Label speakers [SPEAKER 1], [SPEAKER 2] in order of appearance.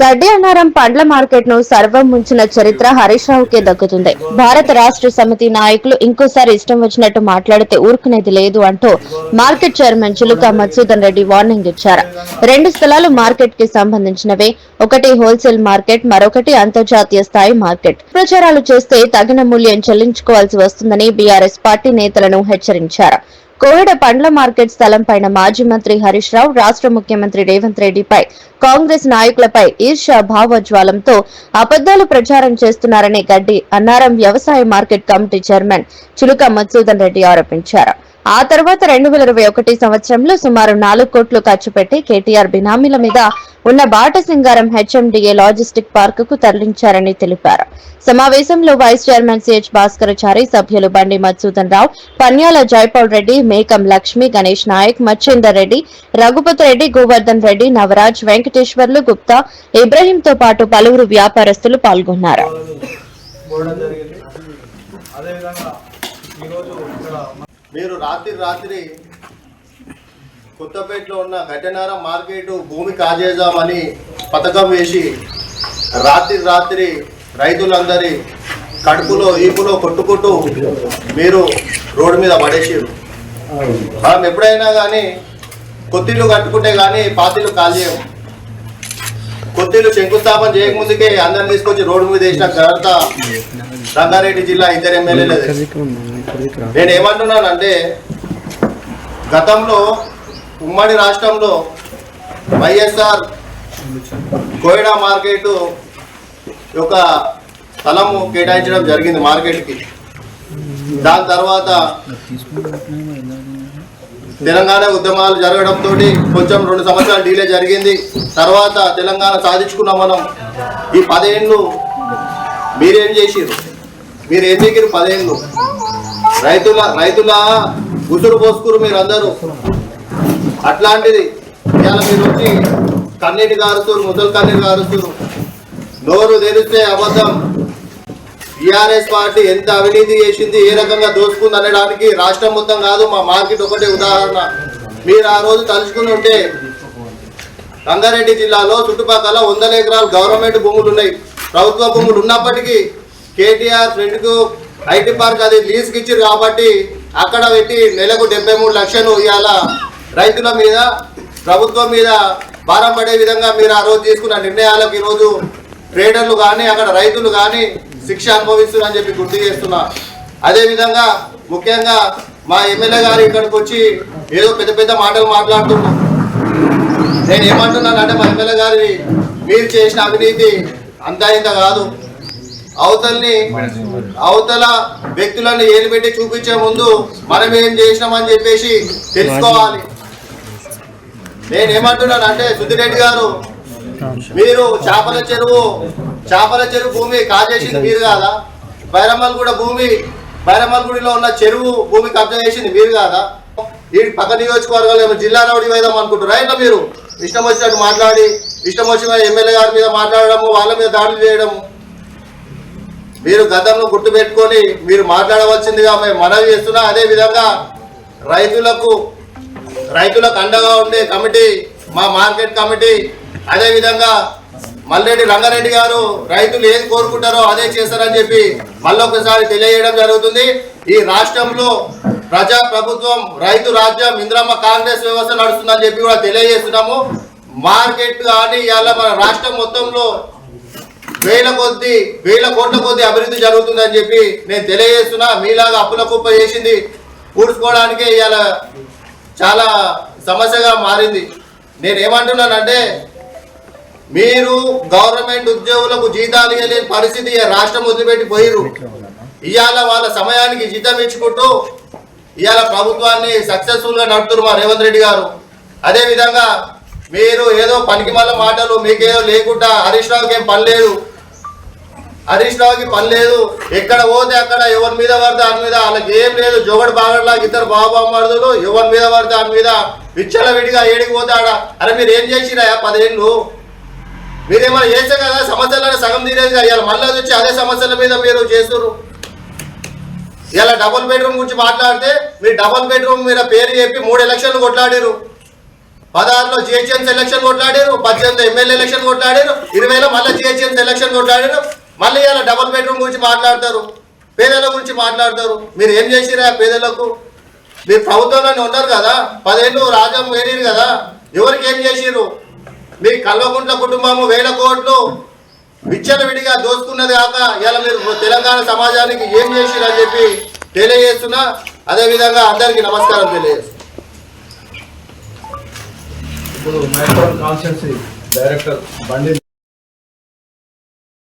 [SPEAKER 1] గడ్డి అన్నారం పండ్ల మార్కెట్ ను సర్వం ముంచిన చరిత్ర హరీష్ రావుకే దక్కుతుంది. భారత రాష్ట్ర సమితి నాయకులు ఇంకోసారి ఇష్టం వచ్చినట్టు మాట్లాడితే ఊరుకునేది లేదు అంటూ మార్కెట్ చైర్మన్ చిలుక మధుసూదన్ రెడ్డి వార్నింగ్ ఇచ్చారు. 2 స్థలాలు మార్కెట్ కి సంబంధించినవే. ఒకటి హోల్సేల్ మార్కెట్, మరొకటి అంతర్జాతీయ స్థాయి మార్కెట్. ప్రచారాలు చేస్తే తగిన మూల్యం చెల్లించుకోవాల్సి వస్తుందని బీఆర్ఎస్ పార్టీ నేతలను హెచ్చరించారు. కోవిడ పండ్ల మార్కెట్ స్థలం పైన మాజీ మంత్రి హరీష్ రావు, రాష్ట్ర ముఖ్యమంత్రి రేవంత్ రెడ్డిపై కాంగ్రెస్ నాయకులపై ఈర్ష్య భావోజ్వాలంతో అబద్దాలు ప్రచారం చేస్తున్నారని గడ్డి అన్నారం వ్యవసాయ మార్కెట్ కమిటీ చైర్మన్ చిలుక మధుసూదన్ రెడ్డి ఆరోపించారు. ఆ తర్వాత 2021 సంవత్సరంలో సుమారు 4 కోట్లు ఖర్చు పెట్టి కేటీఆర్ బినామీల మీద ఉన్న బాటసింగారం హెచ్ఎండిఏ లాజిస్టిక్ పార్క్ కు తరలించారని తెలిపారు. సమావేశంలో వైస్ చైర్మన్ సిహెచ్ భాస్కరచారి, సభ్యులు బండి మధుసూదన్ రావు, పన్యాల జైపాల్ రెడ్డి, మేకం లక్ష్మి, గణేష్ నాయక్, మచ్చేందర్ రెడ్డి, రఘుపతి రెడ్డి, గోవర్ధన్ రెడ్డి, నవరాజ్, వెంకటేశ్వర్లు, గుప్తా, ఇబ్రహీంతో పాటు పలువురు వ్యాపారస్తులు పాల్గొన్నారు.
[SPEAKER 2] మీరు రాత్రి కొత్తపేటలో ఉన్న గడ్డనారం మార్కెట్ భూమి కాజేద్దామని పథకం వేసి రాత్రి రైతులందరి కడుపులో ఈపులో కొట్టుకుంటూ మీరు రోడ్డు మీద పడేసారు. మనం ఎప్పుడైనా కానీ కొత్తిళ్ళు కట్టుకుంటే కానీ పాతిళ్ళు కాజేయం. కొత్తిళ్ళు శంకుస్థాపన చేయకముందుకే అందరిని తీసుకొచ్చి రోడ్డు మీద వేసిన ఘనత రంగారెడ్డి జిల్లా 2 ఎమ్మెల్యేలదే. నేను ఏమంటున్నానంటే, గతంలో ఉమ్మడి రాష్ట్రంలో వైఎస్ఆర్ కోయిడా మార్కెట్ యొక్క స్థలము కేటాయించడం జరిగింది మార్కెట్కి. దాని తర్వాత తెలంగాణ ఉద్యమాలు జరగడంతో కొంచెం 2 సంవత్సరాలు డిలే జరిగింది. తర్వాత తెలంగాణ సాధించుకున్నాం మనం. ఈ 10 ఏళ్ళు మీరేం చేసిరు? మీరు ఏం చేసిరు? 10 ఏళ్ళు రైతుల ఉసురు పోసుకురు మీరందరూ. అట్లాంటిది ఇవాళ మీరు వచ్చి కన్నీటి కారుస్తారు, ముసలి కన్నీటి కారుస్తారు. నోరు తెరిస్తే అబద్ధం. టీఆర్ఎస్ పార్టీ ఎంత అవినీతి చేసింది, ఏ రకంగా దోచుకుంది అనడానికి రాష్ట్రం మొత్తం కాదు, మా మార్కెట్ ఒకటే ఉదాహరణ. మీరు ఆ రోజు తలుచుకుని ఉంటే రంగారెడ్డి జిల్లాలో చుట్టుపక్కల 100 ఎకరాలు గవర్నమెంట్ భూములు ఉన్నాయి. ప్రభుత్వ భూములు ఉన్నప్పటికీ కేటీఆర్ ఫ్రెండ్కు ఐటీ పార్క్ అది లీజ్కి ఇచ్చారు కాబట్టి అక్కడ పెట్టి నెలకు 73 లక్షలు ఇవాళ రైతుల మీద, ప్రభుత్వం మీద భారం పడే విధంగా మీరు ఆ రోజు తీసుకున్న నిర్ణయాలకు ఈరోజు ట్రేడర్లు కానీ అక్కడ రైతులు కానీ శిక్ష అనుభవిస్తున్నారని చెప్పి గుర్తు చేస్తున్నా. అదేవిధంగా ముఖ్యంగా మా ఎమ్మెల్యే గారు ఇక్కడికి వచ్చి ఏదో పెద్ద మాటలు మాట్లాడుతున్నాం. నేను ఏమంటున్నానంటే, మా ఎమ్మెల్యే గారి మీరు చేసిన అవినీతి అంతా ఇంత కాదు. అవతల వ్యక్తులను ఏలు పెట్టి చూపించే ముందు మనం ఏం చేసినామని చెప్పేసి తెలుసుకోవాలి. నేను ఏమంటున్నానంటే, సుద్దిరెడ్డి గారు, మీరు చేపల చెరువు భూమి కాజేసింది మీరు కాదా? బైరమ్మల్గూడిలో ఉన్న చెరువు భూమి కబ్జా చేసింది మీరు కాదా? ఈ పక్క నియోజకవర్గాలు జిల్లా రౌడీ వేద్దాం అనుకుంటారా? ఇట్లా మీరు ఇష్టం వచ్చినట్టు మాట్లాడి, ఇష్టం వచ్చిన ఎమ్మెల్యే గారి మీద మాట్లాడడము, వాళ్ళ మీద దాడులు చేయడము మీరు గతంలో గుర్తుపెట్టుకొని మీరు మాట్లాడవలసిందిగా మేము మనవి చేస్తున్నా. అదేవిధంగా రైతులకు అండగా ఉండే కమిటీ మా మార్కెట్ కమిటీ, అదేవిధంగా మల్లెడ్డి రంగారెడ్డి గారు రైతులు ఏది కోరుకుంటారో అదే చేస్తారని చెప్పి మళ్ళొకసారి తెలియజేయడం జరుగుతుంది. ఈ రాష్ట్రంలో ప్రజా ప్రభుత్వం, రైతు రాజ్యం, ఇంద్రమ్మ కాంగ్రెస్ వ్యవస్థ నడుస్తుందని చెప్పి కూడా తెలియజేస్తున్నాము. మార్కెట్ కానీ ఇవాళ మన రాష్ట్రం మొత్తంలో వేల కోట్ల కొద్ది అభివృద్ధి జరుగుతుందని చెప్పి నేను తెలియజేస్తున్నా. మీలాగా అప్పుల కుప్ప చేసింది పూడ్చుకోవడానికే ఇవాళ చాలా సమస్యగా మారింది. నేను ఏమంటున్నానంటే, మీరు గవర్నమెంట్ ఉద్యోగులకు జీతాలు ఇవ్వలేని పరిస్థితి రాష్ట్రం వదిలిపెట్టి పోయిరు. ఇవాళ వాళ్ళ సమయానికి జీతం ఇచ్చుకుంటూ ఇవాళ ప్రభుత్వాన్ని సక్సెస్ఫుల్ గా నడుపుతున్నారు మా రేవంత్ రెడ్డి గారు. అదేవిధంగా మీరు ఏదో పనికి మళ్ళ మాటలు మీకేదో లేకుండా హరీష్ రావుకి ఏం పని లేదు. హరీష్ రావుకి పని లేదు. ఎక్కడ పోతే అక్కడ ఎవరి మీద పడితే దాని మీద వాళ్ళకి ఏం లేదు. జోగడు బాగడలాగా ఇద్దరు బాబామరుదులు ఎవరి మీద పడితే దాని మీద విచ్చల విడిగా ఏడికి పోతాడా? అరే మీరు ఏం చేసిరా 10 ఏళ్ళు? మీరేమైనా చేస్తే కదా సమస్యలను సగం తీరేది కదా. ఇలా మళ్ళీ వచ్చి అదే సమస్యల మీద మీరు చేస్తున్నారు. ఇలా డబుల్ బెడ్రూమ్ గురించి మాట్లాడితే మీరు డబుల్ బెడ్రూమ్ మీద పేరు చెప్పి 3 ఎలక్షన్లు కొట్లాడారు. 16లో జిహెచ్ఎంసీ ఎలక్షన్ కొట్లాడారు, 18 ఎమ్మెల్యే ఎలక్షన్ కొట్లాడారు, 20లో మళ్ళీ జిహెచ్ఎంసీ ఎలక్షన్ కొట్లాడారు. మళ్ళీ ఇలా డబుల్ బెడ్రూమ్ గురించి మాట్లాడతారు, పేదల గురించి మాట్లాడతారు. మీరు ఏం చేసిరా పేదలకు? మీరు ప్రభుత్వంలోనే ఉన్నారు కదా, 10 ఏళ్ళు రాజ్యం వేరేరు కదా, ఎవరికి ఏం చేసిరు? మీ కల్వకుంట్ల కుటుంబము 1000 కోట్లు విచ్చలవిడిగా దోచుకున్నది కాక ఇలా మీరు తెలంగాణ సమాజానికి ఏం చేసిరు అని చెప్పి తెలియజేస్తున్నా. అదేవిధంగా అందరికీ నమస్కారం తెలియజేస్తున్నా.
[SPEAKER 3] ఇప్పుడు మైక్రోన్ కాన్స్టిట్యున్సీ డైరెక్టర్ బండి